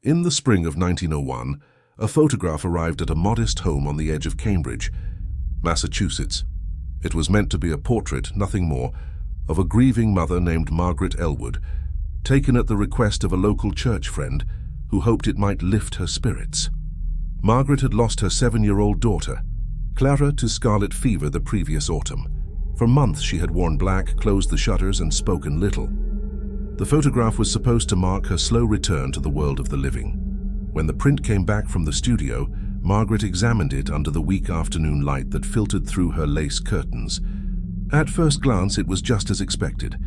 In the spring of 1901, a photograph arrived at a modest home on the edge of Cambridge, Massachusetts. It was meant to be a portrait, nothing more, of a grieving mother named Margaret Elwood, taken at the request of a local church friend who hoped it might lift her spirits. Margaret had lost her 7-year-old daughter, Clara, to scarlet fever the previous autumn. For months she had worn black, closed the shutters, and spoken little. The photograph was supposed to mark her slow return to the world of the living. When the print came back from the studio, Margaret examined it under the weak afternoon light that filtered through her lace curtains. At first glance, it was just as expected.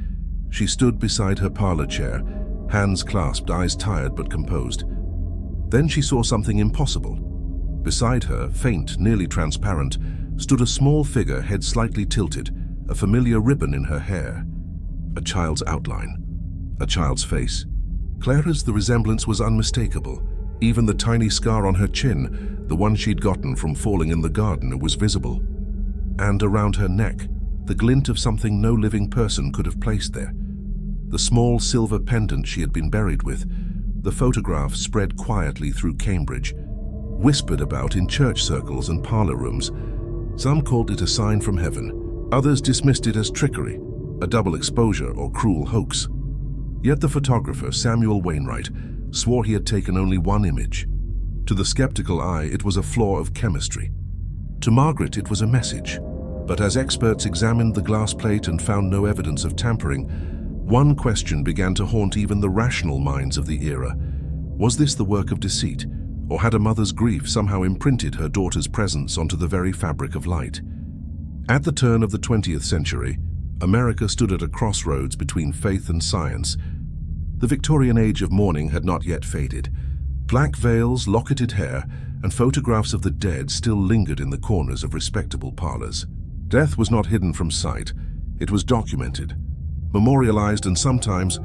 She stood beside her parlor chair, hands clasped, eyes tired but composed. Then she saw something impossible. Beside her, faint, nearly transparent, stood a small figure, head slightly tilted, a familiar ribbon in her hair. A child's outline. A child's face. Clara's, the resemblance was unmistakable. Even the tiny scar on her chin, the one she'd gotten from falling in the garden, was visible. And around her neck, the glint of something no living person could have placed there. The small silver pendant she had been buried with. The photograph spread quietly through Cambridge, whispered about in church circles and parlor rooms. Some called it a sign from heaven. Others dismissed it as trickery, a double exposure or cruel hoax. Yet the photographer, Samuel Wainwright, swore he had taken only one image. To the skeptical eye, it was a flaw of chemistry. To Margaret, it was a message. But as experts examined the glass plate and found no evidence of tampering, one question began to haunt even the rational minds of the era. Was this the work of deceit, or had a mother's grief somehow imprinted her daughter's presence onto the very fabric of light? At the turn of the 20th century, America stood at a crossroads between faith and science. The Victorian age of mourning had not yet faded. Black veils, locketed hair, and photographs of the dead still lingered in the corners of respectable parlors. Death was not hidden from sight. It was documented, memorialized, and sometimes,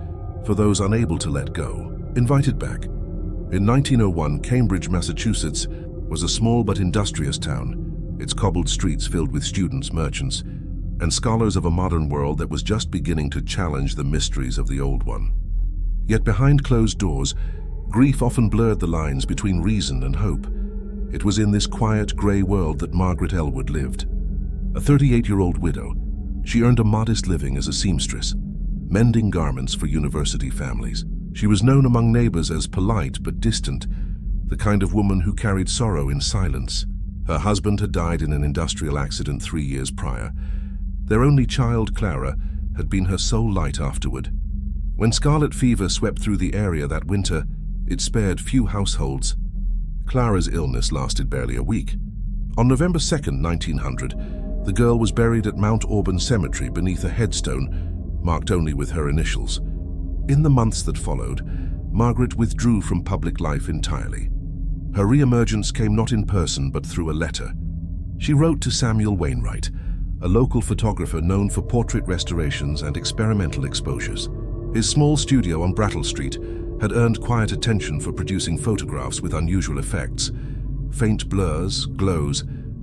for those unable to let go, invited back. In 1901, Cambridge, Massachusetts, was a small but industrious town, its cobbled streets filled with students, merchants, and scholars of a modern world that was just beginning to challenge the mysteries of the old one. Yet behind closed doors, grief often blurred the lines between reason and hope. It was in this quiet, grey world that Margaret Elwood lived. A 38-year-old widow, she earned a modest living as a seamstress, mending garments for university families. She was known among neighbors as polite but distant, the kind of woman who carried sorrow in silence. Her husband had died in an industrial accident 3 years prior. Their only child, Clara, had been her sole light afterward. When scarlet fever swept through the area that winter, it spared few households. Clara's illness lasted barely a week. On November 2nd, 1900, the girl was buried at Mount Auburn Cemetery beneath a headstone marked only with her initials. In the months that followed, Margaret withdrew from public life entirely. Her re-emergence came not in person but through a letter. She wrote to Samuel Wainwright, a local photographer known for portrait restorations and experimental exposures. His small studio on Brattle Street had earned quiet attention for producing photographs with unusual effects, faint blurs, glows,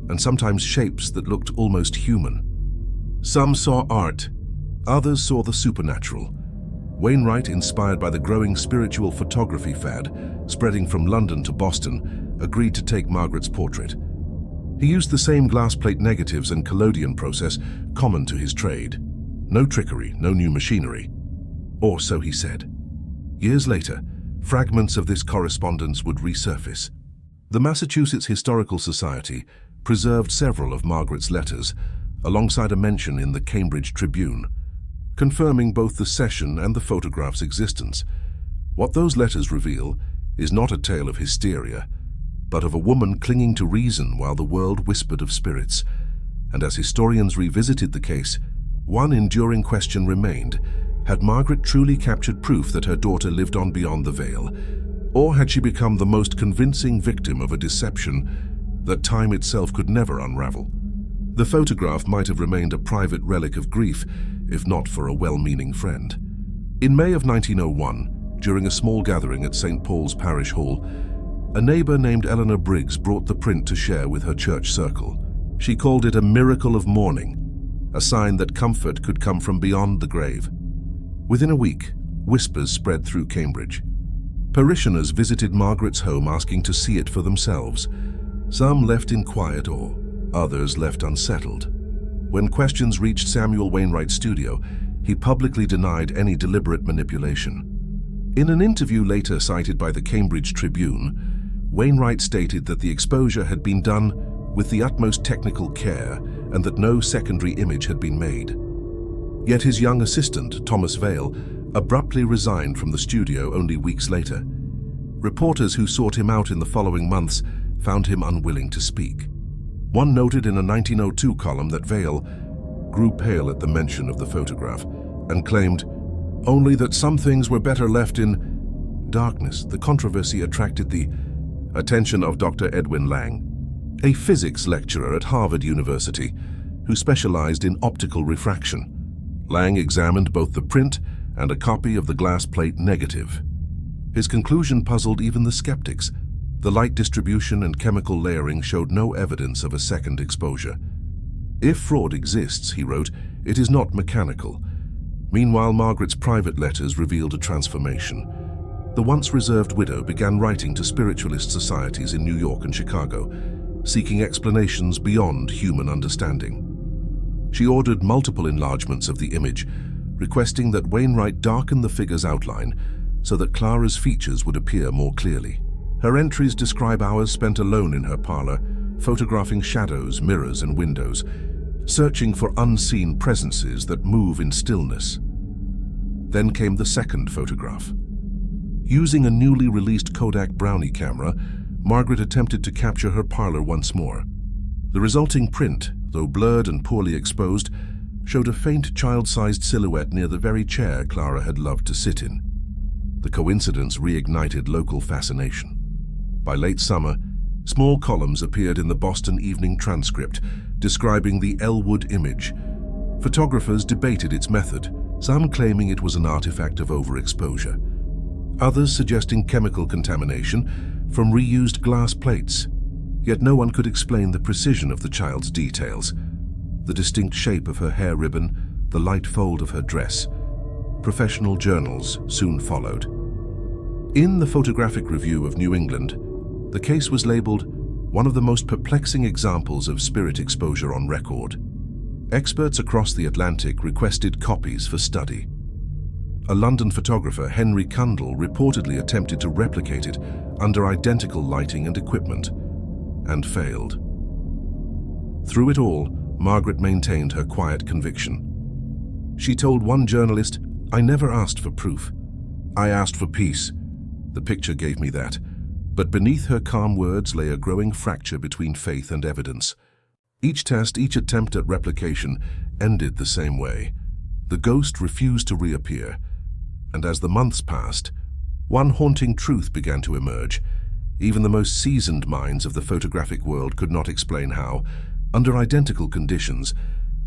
and sometimes shapes that looked almost human. Some saw art, others saw the supernatural. Wainwright, inspired by the growing spiritual photography fad spreading from London to Boston, agreed to take Margaret's portrait. He used the same glass plate negatives and collodion process common to his trade. No trickery, no new machinery. Or so he said. Years later, fragments of this correspondence would resurface. The Massachusetts Historical Society preserved several of Margaret's letters, alongside a mention in the Cambridge Tribune, confirming both the session and the photograph's existence. What those letters reveal is not a tale of hysteria, but of a woman clinging to reason while the world whispered of spirits. And as historians revisited the case, one enduring question remained: had Margaret truly captured proof that her daughter lived on beyond the veil? Or had she become the most convincing victim of a deception that time itself could never unravel? The photograph might have remained a private relic of grief, if not for a well-meaning friend. In May of 1901, during a small gathering at St. Paul's Parish Hall, a neighbor named Eleanor Briggs brought the print to share with her church circle. She called it a miracle of mourning, a sign that comfort could come from beyond the grave. Within a week, whispers spread through Cambridge. Parishioners visited Margaret's home asking to see it for themselves. Some left in quiet awe, others left unsettled. When questions reached Samuel Wainwright's studio, he publicly denied any deliberate manipulation. In an interview later cited by the Cambridge Tribune, Wainwright stated that the exposure had been done with the utmost technical care and that no secondary image had been made. Yet his young assistant, Thomas Vale, abruptly resigned from the studio only weeks later. Reporters who sought him out in the following months found him unwilling to speak. One noted in a 1902 column that Vale grew pale at the mention of the photograph and claimed only that some things were better left in darkness. The controversy attracted the attention of Dr. Edwin Lang, a physics lecturer at Harvard University who specialized in optical refraction. Lang examined both the print and a copy of the glass plate negative. His conclusion puzzled even the skeptics. The light distribution and chemical layering showed no evidence of a second exposure. If fraud exists, he wrote, it is not mechanical. Meanwhile, Margaret's private letters revealed a transformation. The once reserved widow began writing to spiritualist societies in New York and Chicago, seeking explanations beyond human understanding. She ordered multiple enlargements of the image, requesting that Wainwright darken the figure's outline so that Clara's features would appear more clearly. Her entries describe hours spent alone in her parlor, photographing shadows, mirrors, and windows, searching for unseen presences that move in stillness. Then came the second photograph. Using a newly released Kodak Brownie camera, Margaret attempted to capture her parlor once more. The resulting print, though blurred and poorly exposed, showed a faint child-sized silhouette near the very chair Clara had loved to sit in. The coincidence reignited local fascination. By late summer, small columns appeared in the Boston Evening Transcript describing the Elwood image. Photographers debated its method, some claiming it was an artifact of overexposure, others suggesting chemical contamination from reused glass plates. Yet no one could explain the precision of the child's details. The distinct shape of her hair ribbon, the light fold of her dress. Professional journals soon followed. In the Photographic Review of New England, the case was labeled one of the most perplexing examples of spirit exposure on record. Experts across the Atlantic requested copies for study. A London photographer, Henry Cundall, reportedly attempted to replicate it under identical lighting and equipment, and failed. Through it all, Margaret maintained her quiet conviction. She told one journalist, "I never asked for proof. I asked for peace. The picture gave me that." But beneath her calm words lay a growing fracture between faith and evidence. Each test, each attempt at replication ended the same way. The ghost refused to reappear. And as the months passed, one haunting truth began to emerge. Even the most seasoned minds of the photographic world could not explain how, under identical conditions,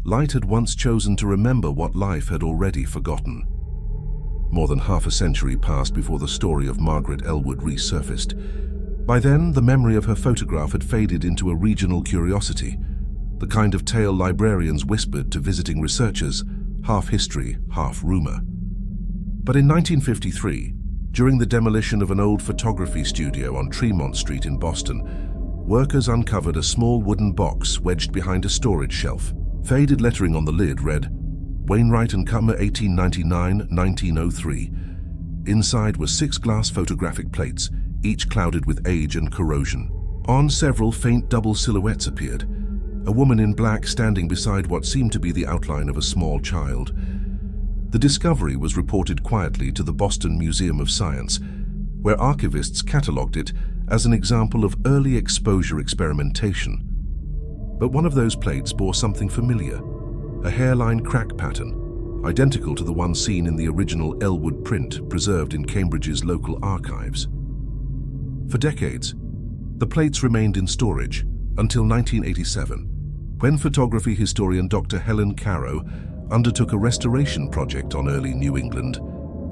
light had once chosen to remember what life had already forgotten. More than half a century passed before the story of Margaret Elwood resurfaced. By then, the memory of her photograph had faded into a regional curiosity, the kind of tale librarians whispered to visiting researchers, half history, half rumor. But in 1953, during the demolition of an old photography studio on Tremont Street in Boston, workers uncovered a small wooden box wedged behind a storage shelf. Faded lettering on the lid read, Wainwright & Co. 1899-1903. Inside were 6 glass photographic plates, each clouded with age and corrosion. On several, faint double silhouettes appeared. A woman in black standing beside what seemed to be the outline of a small child. The discovery was reported quietly to the Boston Museum of Science, where archivists catalogued it as an example of early exposure experimentation. But one of those plates bore something familiar. A hairline crack pattern, identical to the one seen in the original Elwood print preserved in Cambridge's local archives. For decades, the plates remained in storage until 1987, when photography historian Dr. Helen Caro undertook a restoration project on early New England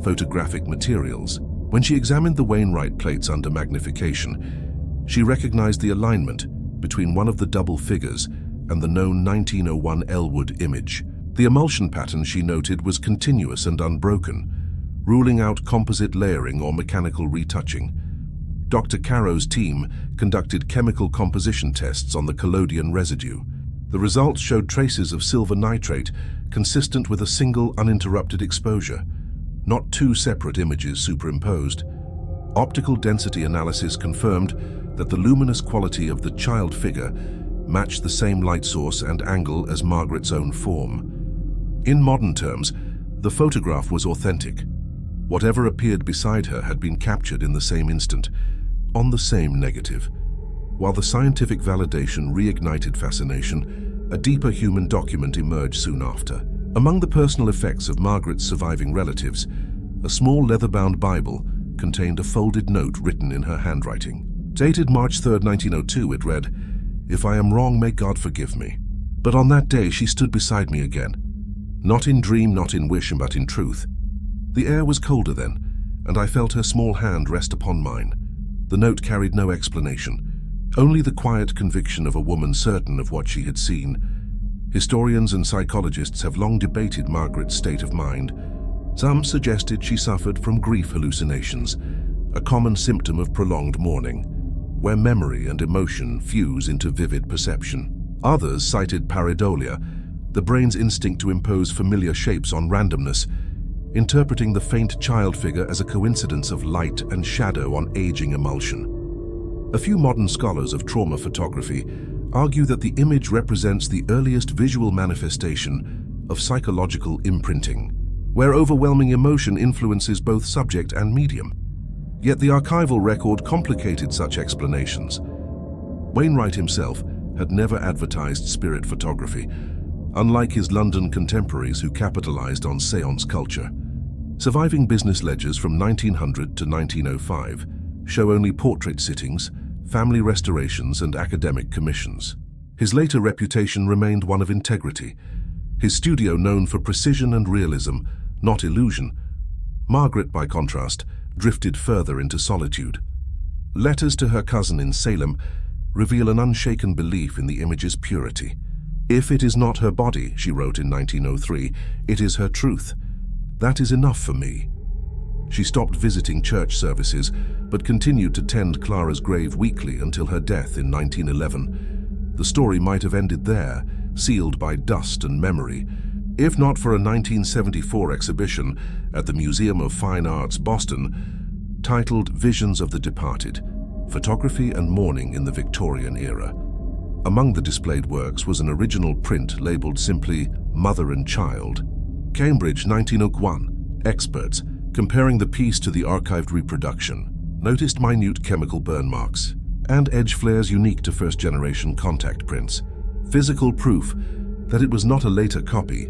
photographic materials. When she examined the Wainwright plates under magnification, she recognized the alignment between one of the double figures and the known 1901 Elwood image. The emulsion pattern, she noted, was continuous and unbroken, ruling out composite layering or mechanical retouching. Dr. Caro's team conducted chemical composition tests on the collodion residue. The results showed traces of silver nitrate consistent with a single uninterrupted exposure, not two separate images superimposed. Optical density analysis confirmed that the luminous quality of the child figure matched the same light source and angle as Margaret's own form. In modern terms, the photograph was authentic. Whatever appeared beside her had been captured in the same instant, on the same negative. While the scientific validation reignited fascination, a deeper human document emerged soon after. Among the personal effects of Margaret's surviving relatives, a small leather-bound Bible contained a folded note written in her handwriting. Dated March 3, 1902, it read, "If I am wrong, may God forgive me. But on that day she stood beside me again. Not in dream, not in wish, but in truth. The air was colder then, and I felt her small hand rest upon mine. The note carried no explanation, only the quiet conviction of a woman certain of what she had seen. Historians and psychologists have long debated Margaret's state of mind. Some suggested she suffered from grief hallucinations, a common symptom of prolonged mourning, where memory and emotion fuse into vivid perception. Others cited pareidolia, the brain's instinct to impose familiar shapes on randomness, interpreting the faint child figure as a coincidence of light and shadow on aging emulsion. A few modern scholars of trauma photography argue that the image represents the earliest visual manifestation of psychological imprinting, where overwhelming emotion influences both subject and medium. Yet the archival record complicated such explanations. Wainwright himself had never advertised spirit photography, unlike his London contemporaries who capitalized on séance culture. Surviving business ledgers from 1900 to 1905 show only portrait sittings, family restorations, and academic commissions. His later reputation remained one of integrity, his studio known for precision and realism, not illusion. Margaret, by contrast, drifted further into solitude. Letters to her cousin in Salem reveal an unshaken belief in the image's purity. "If it is not her body," she wrote in 1903, "it is her truth. That is enough for me." She stopped visiting church services, but continued to tend Clara's grave weekly until her death in 1911. The story might have ended there, sealed by dust and memory, if not for a 1974 exhibition at the Museum of Fine Arts, Boston, titled Visions of the Departed, Photography and Mourning in the Victorian Era. Among the displayed works was an original print labeled simply Mother and Child. Cambridge, 1901. Experts, comparing the piece to the archived reproduction, noticed minute chemical burn marks and edge flares unique to first-generation contact prints. Physical proof that it was not a later copy,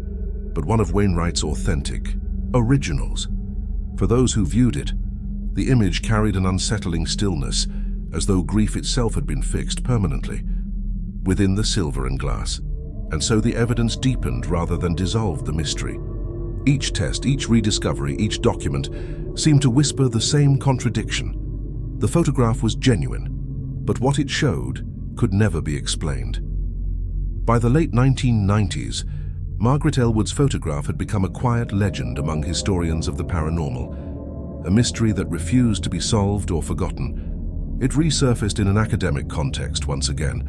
but one of Wainwright's authentic originals. For those who viewed it, the image carried an unsettling stillness, as though grief itself had been fixed permanently within the silver and glass, and so the evidence deepened rather than dissolved the mystery. Each test, each rediscovery, each document seemed to whisper the same contradiction. The photograph was genuine, but what it showed could never be explained. By the late 1990s, Margaret Elwood's photograph had become a quiet legend among historians of the paranormal, a mystery that refused to be solved or forgotten. It resurfaced in an academic context once again,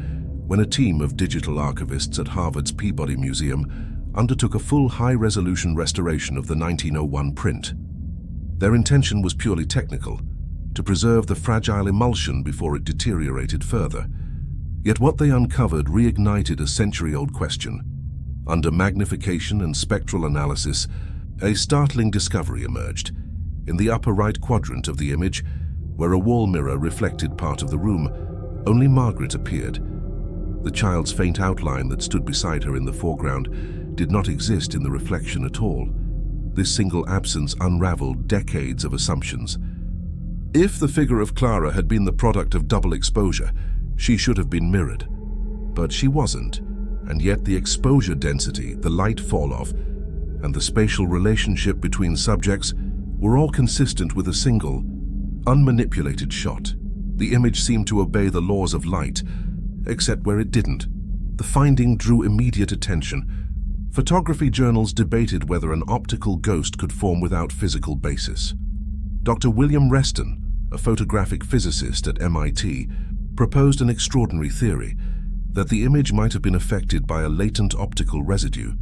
when a team of digital archivists at Harvard's Peabody Museum undertook a full high-resolution restoration of the 1901 print. Their intention was purely technical, to preserve the fragile emulsion before it deteriorated further. Yet what they uncovered reignited a century-old question. Under magnification and spectral analysis, a startling discovery emerged. In the upper right quadrant of the image, where a wall mirror reflected part of the room, only Margaret appeared. The child's faint outline that stood beside her in the foreground did not exist in the reflection at all. This single absence unraveled decades of assumptions. If the figure of Clara had been the product of double exposure, she should have been mirrored. But she wasn't, and yet the exposure density, the light fall-off, and the spatial relationship between subjects were all consistent with a single, unmanipulated shot. The image seemed to obey the laws of light, except where it didn't. The finding drew immediate attention. Photography journals debated whether an optical ghost could form without physical basis. Dr. William Reston, a photographic physicist at MIT, proposed an extraordinary theory that the image might have been affected by a latent optical residue,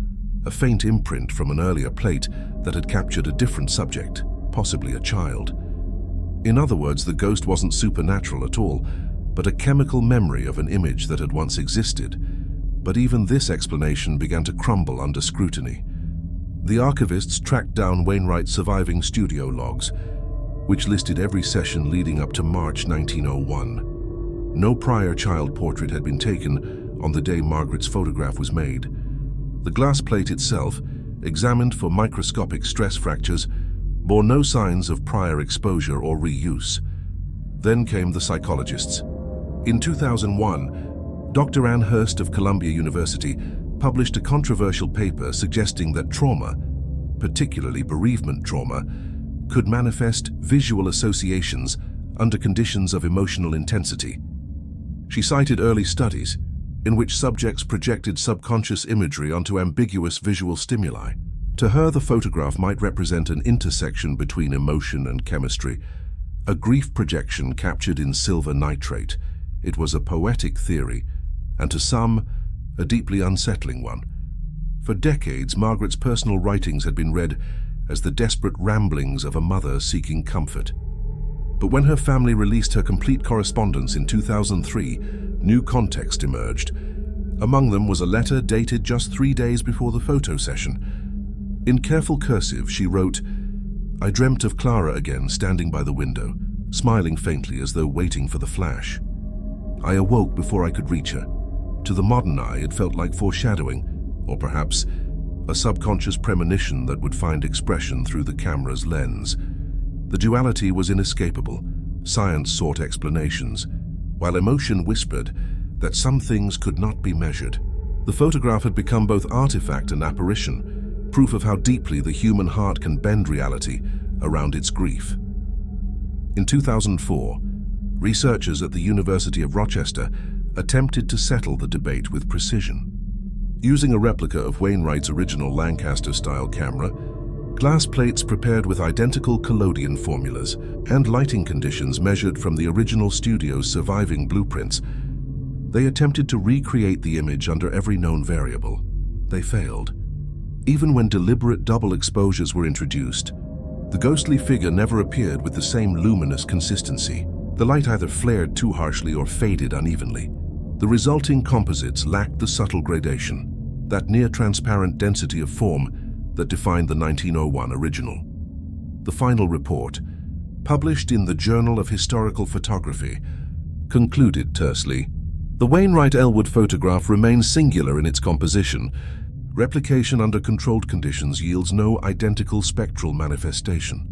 a faint imprint from an earlier plate that had captured a different subject, possibly a child. In other words, the ghost wasn't supernatural at all, but a chemical memory of an image that had once existed. But even this explanation began to crumble under scrutiny. The archivists tracked down Wainwright's surviving studio logs, which listed every session leading up to March 1901. No prior child portrait had been taken on the day Margaret's photograph was made. The glass plate itself, examined for microscopic stress fractures, bore no signs of prior exposure or reuse. Then came the psychologists. In 2001, Dr. Ann Hurst of Columbia University published a controversial paper suggesting that trauma, particularly bereavement trauma, could manifest visual associations under conditions of emotional intensity. She cited early studies in which subjects projected subconscious imagery onto ambiguous visual stimuli. To her, the photograph might represent an intersection between emotion and chemistry, a grief projection captured in silver nitrate. It was a poetic theory, and to some, a deeply unsettling one. For decades, Margaret's personal writings had been read as the desperate ramblings of a mother seeking comfort. But when her family released her complete correspondence in 2003, new context emerged. Among them was a letter dated just 3 days before the photo session. In careful cursive, she wrote, "I dreamt of Clara again standing by the window, smiling faintly as though waiting for the flash. I awoke before I could reach her. To the modern eye, it felt like foreshadowing, or perhaps a subconscious premonition that would find expression through the camera's lens. The duality was inescapable. Science sought explanations, while emotion whispered that some things could not be measured." The photograph had become both artifact and apparition, proof of how deeply the human heart can bend reality around its grief. In 2004, researchers at the University of Rochester attempted to settle the debate with precision. Using a replica of Wainwright's original Lancaster-style camera, glass plates prepared with identical collodion formulas, and lighting conditions measured from the original studio's surviving blueprints, they attempted to recreate the image under every known variable. They failed. Even when deliberate double exposures were introduced, the ghostly figure never appeared with the same luminous consistency. The light either flared too harshly or faded unevenly. The resulting composites lacked the subtle gradation, that near-transparent density of form that defined the 1901 original. The final report, published in the Journal of Historical Photography, concluded tersely, "The Wainwright-Ellwood photograph remains singular in its composition. Replication under controlled conditions yields no identical spectral manifestation."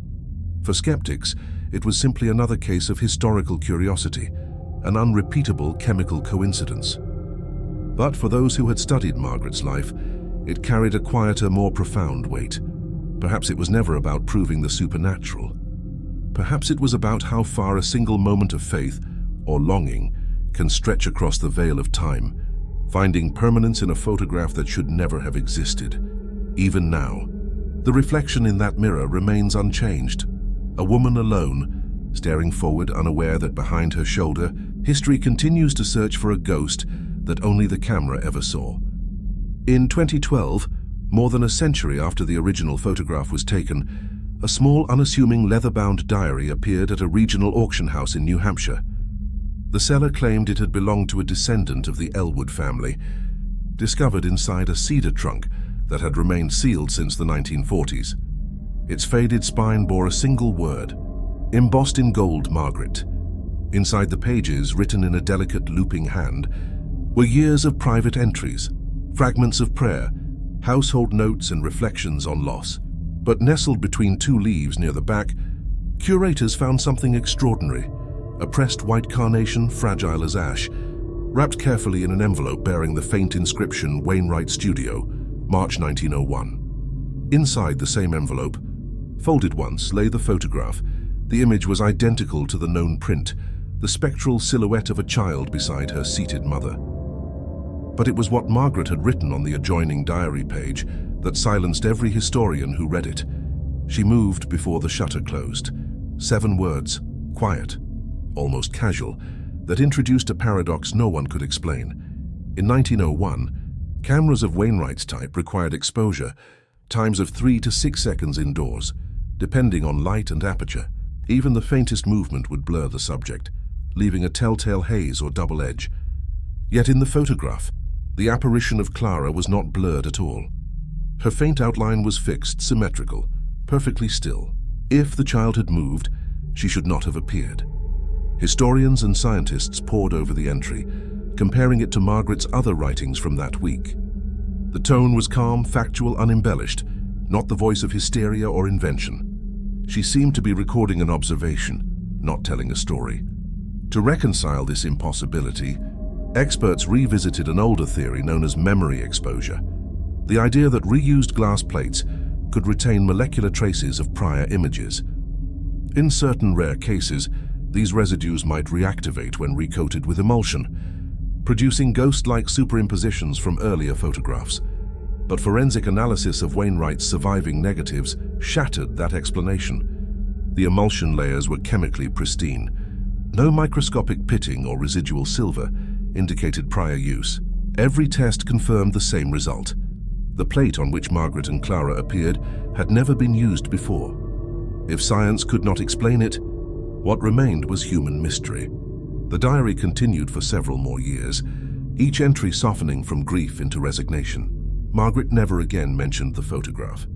For skeptics, it was simply another case of historical curiosity, an unrepeatable chemical coincidence. But for those who had studied Margaret's life, it carried a quieter, more profound weight. Perhaps it was never about proving the supernatural. Perhaps it was about how far a single moment of faith or longing can stretch across the veil of time, finding permanence in a photograph that should never have existed. Even now, the reflection in that mirror remains unchanged. A woman alone, staring forward, unaware that behind her shoulder, history continues to search for a ghost that only the camera ever saw. In 2012, more than a century after the original photograph was taken, a small, unassuming leather-bound diary appeared at a regional auction house in New Hampshire. The seller claimed it had belonged to a descendant of the Ellwood family, discovered inside a cedar trunk that had remained sealed since the 1940s. Its faded spine bore a single word, embossed in gold, Margaret. Inside the pages, written in a delicate looping hand, were years of private entries, fragments of prayer, household notes and reflections on loss. But nestled between two leaves near the back, curators found something extraordinary, a pressed white carnation fragile as ash, wrapped carefully in an envelope bearing the faint inscription Wainwright Studio, March 1901. Inside the same envelope, folded once, lay the photograph. The image was identical to the known print, the spectral silhouette of a child beside her seated mother. But it was what Margaret had written on the adjoining diary page that silenced every historian who read it. She moved before the shutter closed. 7 words, quiet, almost casual, that introduced a paradox no one could explain. In 1901, cameras of Wainwright's type required exposure, times of 3 to 6 seconds indoors, depending on light and aperture. Even the faintest movement would blur the subject, leaving a telltale haze or double edge. Yet in the photograph, the apparition of Clara was not blurred at all. Her faint outline was fixed, symmetrical, perfectly still. If the child had moved, she should not have appeared. Historians and scientists pored over the entry, comparing it to Margaret's other writings from that week. The tone was calm, factual, unembellished, not the voice of hysteria or invention. She seemed to be recording an observation, not telling a story. To reconcile this impossibility, experts revisited an older theory known as memory exposure, the idea that reused glass plates could retain molecular traces of prior images. In certain rare cases, these residues might reactivate when recoated with emulsion, producing ghost-like superimpositions from earlier photographs. But forensic analysis of Wainwright's surviving negatives shattered that explanation. The emulsion layers were chemically pristine. No microscopic pitting or residual silver indicated prior use. Every test confirmed the same result. The plate on which Margaret and Clara appeared had never been used before. If science could not explain it, what remained was human mystery. The diary continued for several more years, each entry softening from grief into resignation. Margaret never again mentioned the photograph.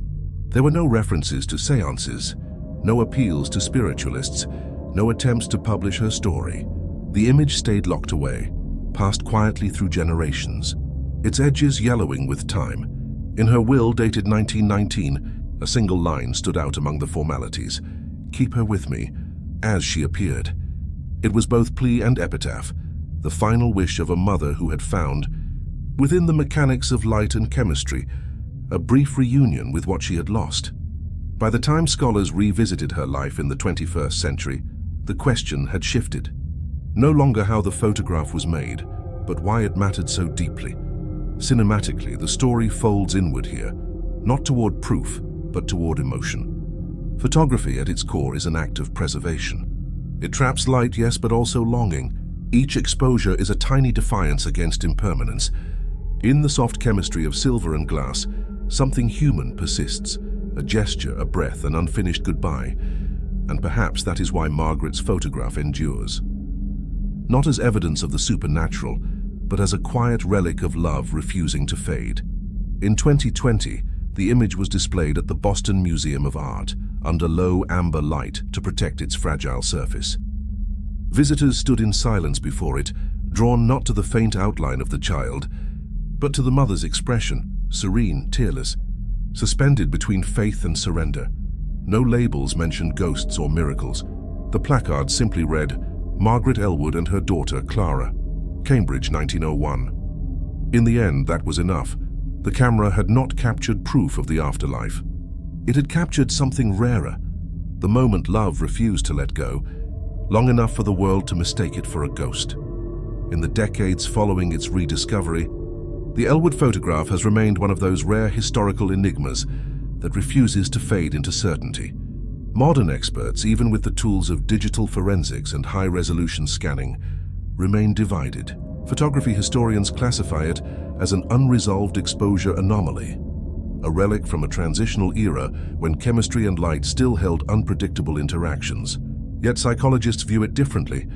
There were no references to seances, no appeals to spiritualists, no attempts to publish her story. The image stayed locked away, passed quietly through generations, its edges yellowing with time. In her will dated 1919, a single line stood out among the formalities: "Keep her with me, as she appeared." It was both plea and epitaph, the final wish of a mother who had found, within the mechanics of light and chemistry, a brief reunion with what she had lost. By the time scholars revisited her life in the 21st century, the question had shifted. No longer how the photograph was made, but why it mattered so deeply. Cinematically, the story folds inward here, not toward proof, but toward emotion. Photography at its core is an act of preservation. It traps light, yes, but also longing. Each exposure is a tiny defiance against impermanence. In the soft chemistry of silver and glass, something human persists, a gesture, a breath, an unfinished goodbye. And perhaps that is why Margaret's photograph endures. Not as evidence of the supernatural, but as a quiet relic of love refusing to fade. In 2020, the image was displayed at the Boston Museum of Art, under low amber light to protect its fragile surface. Visitors stood in silence before it, drawn not to the faint outline of the child, but to the mother's expression, serene, tearless, suspended between faith and surrender. No labels mentioned ghosts or miracles. The placard simply read, "Margaret Elwood and her daughter Clara, Cambridge, 1901. In the end, that was enough. The camera had not captured proof of the afterlife. It had captured something rarer, the moment love refused to let go, long enough for the world to mistake it for a ghost. In the decades following its rediscovery, the Elwood photograph has remained one of those rare historical enigmas that refuses to fade into certainty. Modern experts, even with the tools of digital forensics and high-resolution scanning, remain divided. Photography historians classify it as an unresolved exposure anomaly, a relic from a transitional era when chemistry and light still held unpredictable interactions. Yet psychologists view it differently,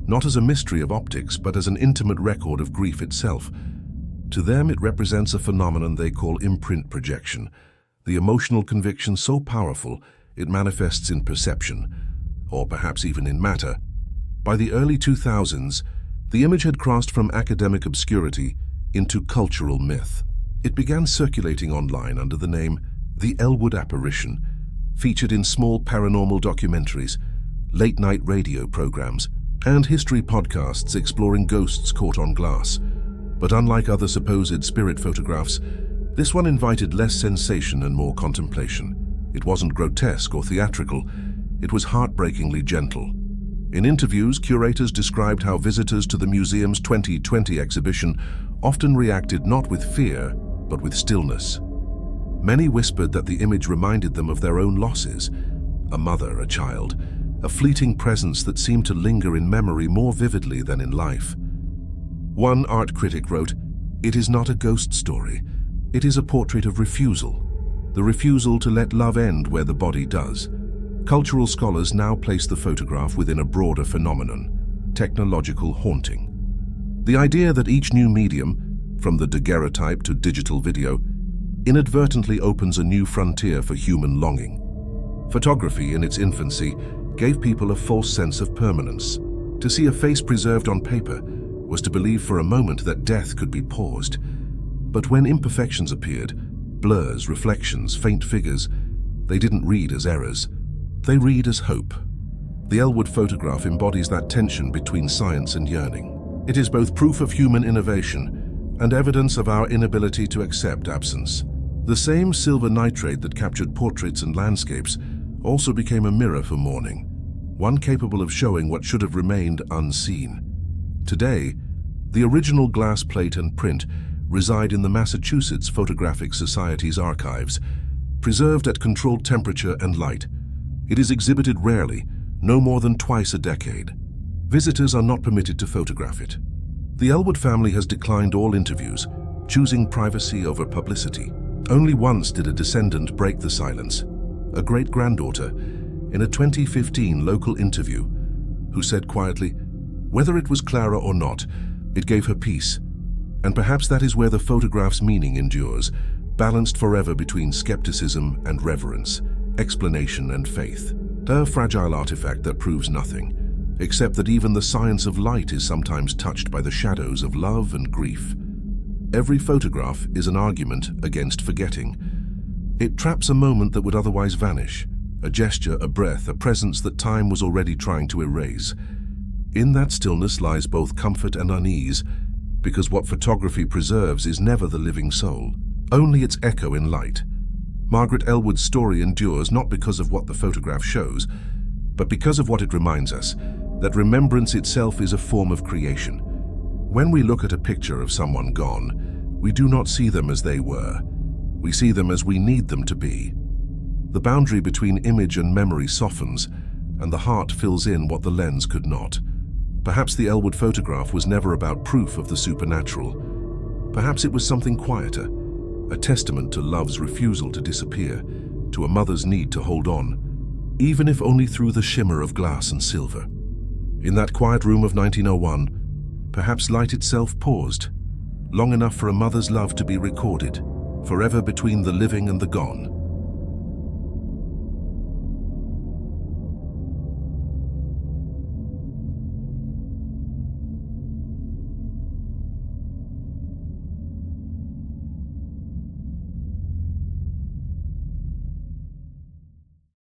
not as a mystery of optics, but as an intimate record of grief itself. To them, it represents a phenomenon they call imprint projection, the emotional conviction so powerful it manifests in perception, or perhaps even in matter. By the early 2000s, the image had crossed from academic obscurity into cultural myth. It began circulating online under the name The Elwood Apparition, featured in small paranormal documentaries, late-night radio programs, and history podcasts exploring ghosts caught on glass. But unlike other supposed spirit photographs, this one invited less sensation and more contemplation. It wasn't grotesque or theatrical, it was heartbreakingly gentle. In interviews, curators described how visitors to the museum's 2020 exhibition often reacted not with fear, but with stillness. Many whispered that the image reminded them of their own losses, a mother, a child, a fleeting presence that seemed to linger in memory more vividly than in life. One art critic wrote, "It is not a ghost story. It is a portrait of refusal, the refusal to let love end where the body does." Cultural scholars now place the photograph within a broader phenomenon, technological haunting. The idea that each new medium, from the daguerreotype to digital video, inadvertently opens a new frontier for human longing. Photography, in its infancy, gave people a false sense of permanence. To see a face preserved on paper was to believe for a moment that death could be paused. But when imperfections appeared, blurs, reflections, faint figures, they didn't read as errors. They read as hope. The Elwood photograph embodies that tension between science and yearning. It is both proof of human innovation and evidence of our inability to accept absence. The same silver nitrate that captured portraits and landscapes also became a mirror for mourning, one capable of showing what should have remained unseen. Today, the original glass plate and print reside in the Massachusetts Photographic Society's archives, preserved at controlled temperature and light. It is exhibited rarely, no more than twice a decade. Visitors are not permitted to photograph it. The Elwood family has declined all interviews, choosing privacy over publicity. Only once did a descendant break the silence, a great-granddaughter, in a 2015 local interview, who said quietly, "Whether it was Clara or not, it gave her peace." And perhaps that is where the photograph's meaning endures, balanced forever between skepticism and reverence, explanation and faith. A fragile artifact that proves nothing, except that even the science of light is sometimes touched by the shadows of love and grief. Every photograph is an argument against forgetting. It traps a moment that would otherwise vanish, a gesture, a breath, a presence that time was already trying to erase. In that stillness lies both comfort and unease, because what photography preserves is never the living soul, only its echo in light. Margaret Elwood's story endures not because of what the photograph shows, but because of what it reminds us, that remembrance itself is a form of creation. When we look at a picture of someone gone, we do not see them as they were. We see them as we need them to be. The boundary between image and memory softens, and the heart fills in what the lens could not. Perhaps the Elwood photograph was never about proof of the supernatural. Perhaps it was something quieter, a testament to love's refusal to disappear, to a mother's need to hold on, even if only through the shimmer of glass and silver. In that quiet room of 1901, perhaps light itself paused, long enough for a mother's love to be recorded, forever between the living and the gone.